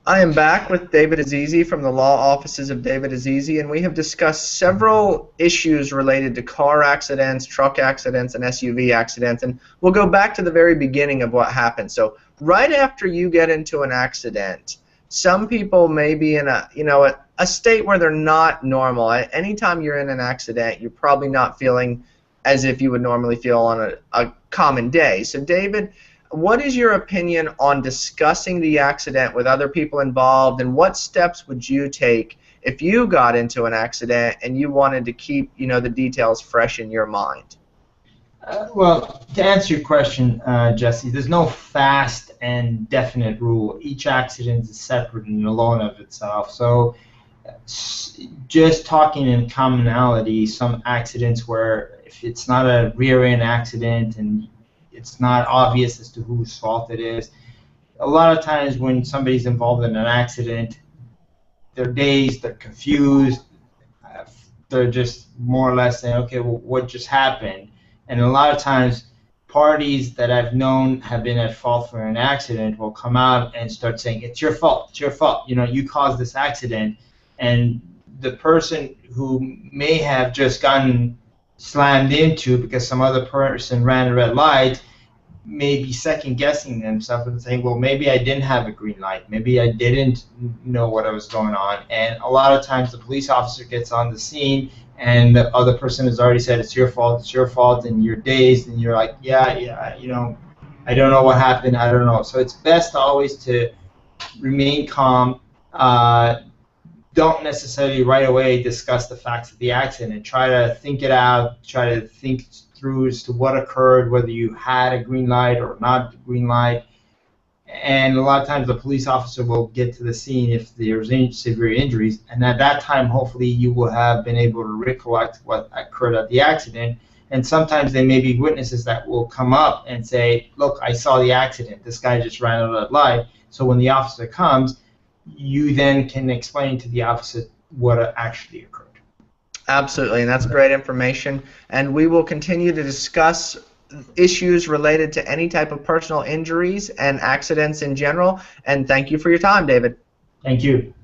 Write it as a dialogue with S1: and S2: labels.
S1: I am back with David Azizi from the law offices of David Azizi, and we have discussed several issues related to car accidents, truck accidents, and SUV accidents. And we'll go back to the very beginning of what happened. So right after you get into an accident, some people may be in a state where they're not normal. Anytime you're in an accident, you're probably not feeling as if you would normally feel on a common day. So David, what is your opinion on discussing the accident with other people involved, and what steps would you take if you got into an accident and you wanted to keep, the details fresh in your mind?
S2: Well, to answer your question, Jesse, there's no fast and definite rule. Each accident is separate and alone of itself. So just talking in commonality, some accidents where if it's not a rear-end accident and it's not obvious as to whose fault it is. A lot of times when somebody's involved in an accident, they're dazed, they're confused, they're just more or less saying, okay, well, what just happened? And a lot of times parties that I've known have been at fault for an accident will come out and start saying, it's your fault, you caused this accident. And the person who may have just gotten slammed into because some other person ran a red light may be second-guessing themselves and saying, well, maybe I didn't have a green light. Maybe I didn't know what was going on. And a lot of times the police officer gets on the scene and the other person has already said, it's your fault, and you're dazed, and you're like, yeah, I don't know what happened, I don't know. So it's best always to remain calm. Don't necessarily right away discuss the facts of the accident. Try to think it out, try to think through as to what occurred, whether you had a green light or not a green light. And a lot of times the police officer will get to the scene if there's any severe injuries, and at that time hopefully you will have been able to recollect what occurred at the accident. And sometimes there may be witnesses that will come up and say, look, I saw the accident, this guy just ran a red light. So when the officer comes, you then can explain to the officer what actually occurred.
S1: Absolutely, and that's great information. And we will continue to discuss issues related to any type of personal injuries and accidents in general. And thank you for your time, David.
S2: Thank you.